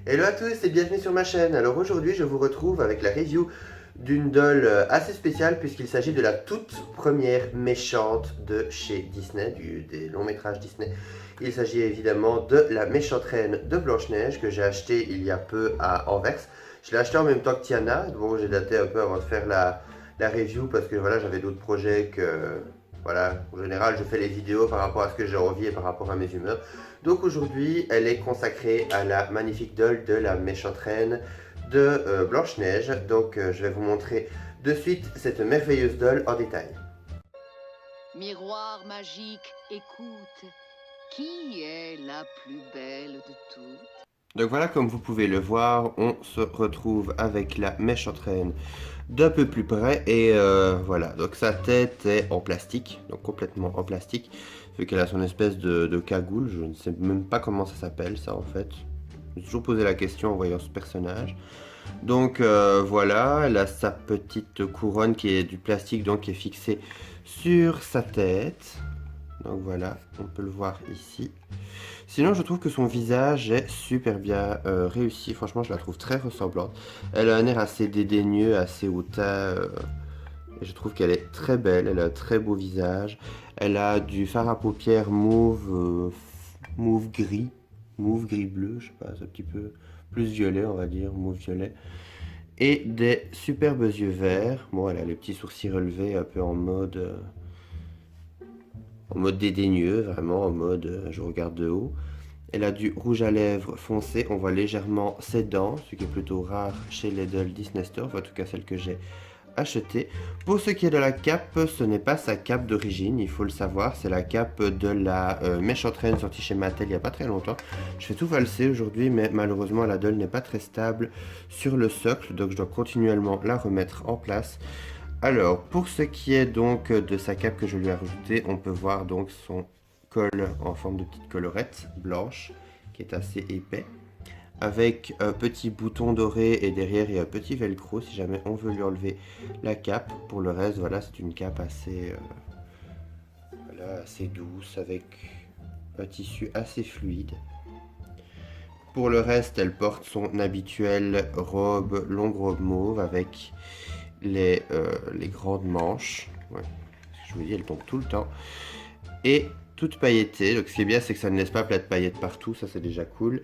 Hello à tous et bienvenue sur ma chaîne. Alors aujourd'hui je vous retrouve avec la review d'une doll assez spéciale puisqu'il s'agit de la toute première méchante de chez Disney, des longs métrages Disney. Il s'agit évidemment de la méchante reine de Blanche-Neige que j'ai acheté il y a peu à Anvers. Je l'ai acheté en même temps que Tiana, bon j'ai daté un peu avant de faire la review parce que voilà j'avais d'autres projets que... Voilà, en général je fais les vidéos par rapport à ce que j'ai envie et par rapport à mes humeurs. Donc aujourd'hui, elle est consacrée à la magnifique doll de la méchante reine de Blanche-Neige. Donc je vais vous montrer de suite cette merveilleuse doll en détail. Miroir magique, écoute, qui est la plus belle de toutes? Donc voilà, comme vous pouvez le voir, on se retrouve avec la méchante reine d'un peu plus près. Et voilà, donc sa tête est en plastique, donc complètement en plastique. Vu qu'elle a son espèce de cagoule, je ne sais même pas comment ça s'appelle ça en fait. Je me suis toujours posé la question en voyant ce personnage. Donc voilà, elle a sa petite couronne qui est du plastique, donc qui est fixée sur sa tête. Donc voilà, on peut le voir ici. Sinon, je trouve que son visage est super bien réussi. Franchement, je la trouve très ressemblante. Elle a un air assez dédaigneux, assez hautain. Et je trouve qu'elle est très belle. Elle a un très beau visage. Elle a du fard à paupières mauve gris. Mauve gris bleu, je sais pas, c'est un petit peu plus violet, on va dire, mauve violet. Et des superbes yeux verts. Bon, elle a les petits sourcils relevés, un peu en mode dédaigneux, vraiment en mode je regarde de haut. Elle a du rouge à lèvres foncé, on voit légèrement ses dents, ce qui est plutôt rare chez les dolls Disney Store, en tout cas celle que j'ai achetée. Pour ce qui est de la cape, ce n'est pas sa cape d'origine, il faut le savoir, c'est la cape de la méchante reine sortie chez Mattel il n'y a pas très longtemps. Je fais tout valser aujourd'hui, mais malheureusement la doll n'est pas très stable sur le socle, donc je dois continuellement la remettre en place. Alors, pour ce qui est donc de sa cape que je lui ai rajoutée, on peut voir donc son col en forme de petite collerette blanche qui est assez épais avec un petit bouton doré et derrière il y a un petit velcro si jamais on veut lui enlever la cape. Pour le reste, voilà, c'est une cape voilà, assez douce avec un tissu assez fluide. Pour le reste, elle porte son habituelle longue robe mauve avec les grandes manches. Ouais, je vous dis, elle tombe tout le temps. Et toute pailletée. Donc ce qui est bien, c'est que ça ne laisse pas plein de paillettes partout, ça c'est déjà cool.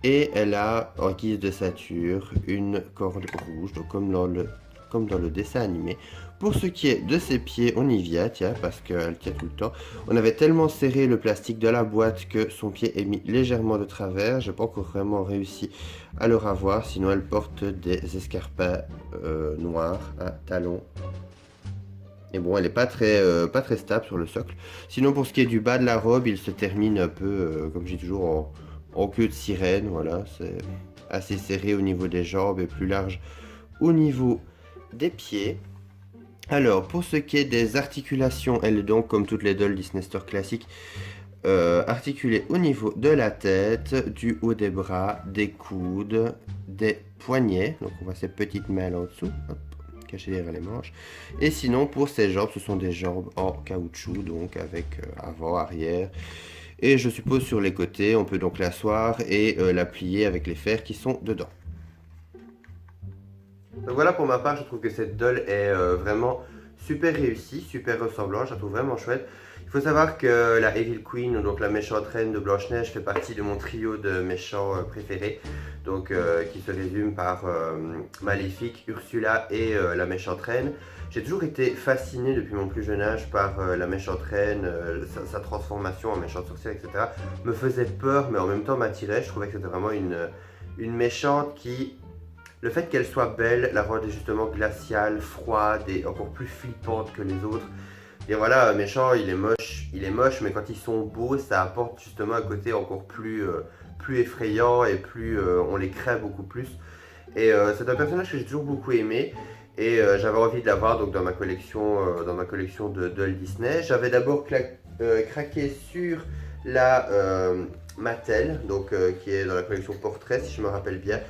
Et elle a en guise de ceinture une corde rouge, donc comme dans le dessin animé. Pour ce qui est de ses pieds, on y vient, tiens, parce qu'elle tient tout le temps. On avait tellement serré le plastique de la boîte que son pied est mis légèrement de travers. J'ai pas encore vraiment réussi à le ravoir, sinon elle porte des escarpins noirs à talons. Et bon, elle n'est pas très stable sur le socle. Sinon, pour ce qui est du bas de la robe, il se termine un peu, comme j'ai toujours, en queue de sirène. Voilà, c'est assez serré au niveau des jambes et plus large au niveau des pieds. Alors, pour ce qui est des articulations, elle est donc, comme toutes les dolls Disney Store classiques, articulée au niveau de la tête, du haut des bras, des coudes, des poignets. Donc, on voit ces petites mains là en dessous. Hop, cachées derrière les manches. Et sinon, pour ses jambes, ce sont des jambes en caoutchouc, donc avec avant, arrière. Et je suppose sur les côtés, on peut donc l'asseoir et la plier avec les fers qui sont dedans. Donc voilà, pour ma part, je trouve que cette doll est vraiment super réussie, super ressemblant, je la trouve vraiment chouette. Il faut savoir que la Evil Queen, donc la méchante reine de Blanche-Neige, fait partie de mon trio de méchants préférés, donc qui se résume par Maléfique, Ursula et la méchante reine. J'ai toujours été fasciné depuis mon plus jeune âge par la méchante reine, sa transformation en méchante sorcière, etc. Me faisait peur, mais en même temps m'attirait. Je trouvais que c'était vraiment une méchante qui, le fait qu'elle soit belle la rendait justement glaciale, froide et encore plus flippante que les autres. Et voilà, méchant, il est moche, mais quand ils sont beaux, ça apporte justement un côté encore plus effrayant et on les craint beaucoup plus. Et c'est un personnage que j'ai toujours beaucoup aimé. Et j'avais envie de l'avoir donc dans ma collection de dolls Disney. J'avais d'abord craqué sur la Mattel, donc qui est dans la collection Portrait, si je me rappelle bien.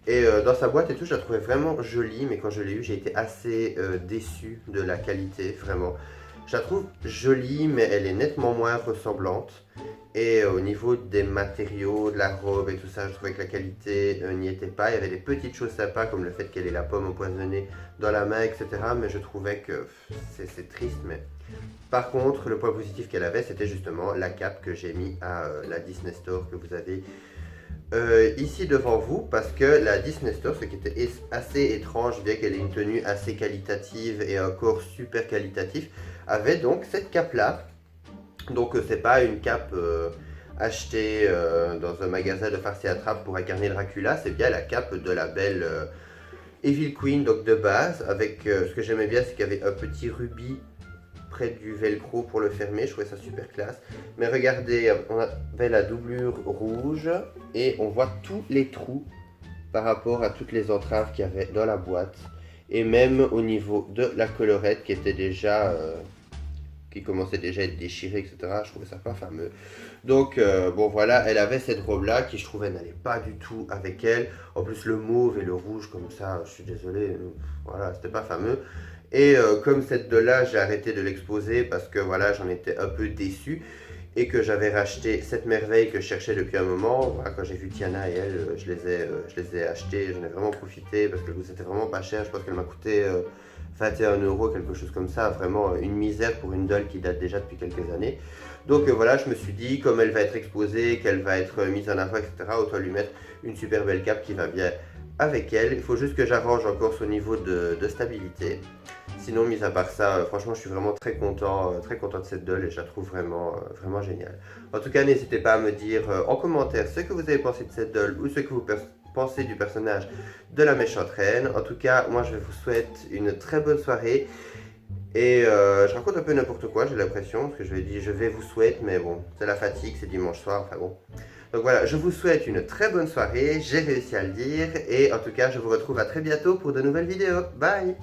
Et dans sa boîte et tout, je la trouvais vraiment jolie, mais quand je l'ai eu, j'ai été assez déçu de la qualité, vraiment. Je la trouve jolie, mais elle est nettement moins ressemblante. Et au niveau des matériaux, de la robe et tout ça, je trouvais que la qualité n'y était pas. Il y avait des petites choses sympas comme le fait qu'elle ait la pomme empoisonnée dans la main, etc. Mais je trouvais que c'est triste. Mais par contre, le point positif qu'elle avait, c'était justement la cape que j'ai mis à la Disney Store que vous avez ici devant vous. Parce que la Disney Store, ce qui était assez étrange, bien qu'elle ait une tenue assez qualitative et un corps super qualitatif, avait donc cette cape-là. Donc c'est pas une cape achetée dans un magasin de farce et attrape pour incarner Dracula, c'est bien la cape de la belle Evil Queen, donc de base, avec ce que j'aimais bien, c'est qu'il y avait un petit rubis près du velcro pour le fermer, je trouvais ça super classe. Mais regardez, on avait la doublure rouge et on voit tous les trous par rapport à toutes les entraves qu'il y avait dans la boîte. Et même au niveau de la collerette qui était déjà... qui commençait déjà à être déchirée, etc. Je trouvais ça pas fameux. Donc, bon voilà, elle avait cette robe-là qui, je trouvais, n'allait pas du tout avec elle. En plus, le mauve et le rouge, comme ça, je suis désolé, voilà, c'était pas fameux. Et comme cette de là, j'ai arrêté de l'exposer parce que voilà, j'en étais un peu déçu. Et que j'avais racheté cette merveille que je cherchais depuis un moment. Voilà, quand j'ai vu Tiana et elle, je les ai achetées, j'en ai vraiment profité parce que c'était vraiment pas cher. Je pense qu'elle m'a coûté 21 euros, quelque chose comme ça. Vraiment une misère pour une doll qui date déjà depuis quelques années. Donc voilà, je me suis dit, comme elle va être exposée, qu'elle va être mise en avant, etc., autant lui mettre une super belle cape qui va bien avec elle. Il faut juste que j'arrange encore son niveau de stabilité. Sinon, mis à part ça, franchement, je suis vraiment très content de cette doll et je la trouve vraiment géniale. En tout cas, n'hésitez pas à me dire en commentaire ce que vous avez pensé de cette doll ou ce que vous pensez du personnage de la méchante reine. En tout cas, moi, je vous souhaite une très bonne soirée. Et je raconte un peu n'importe quoi, j'ai l'impression, parce que je vais dire je vais vous souhaiter, mais bon, c'est la fatigue, c'est dimanche soir, enfin bon. Donc voilà, je vous souhaite une très bonne soirée, j'ai réussi à le dire, et en tout cas, je vous retrouve à très bientôt pour de nouvelles vidéos. Bye!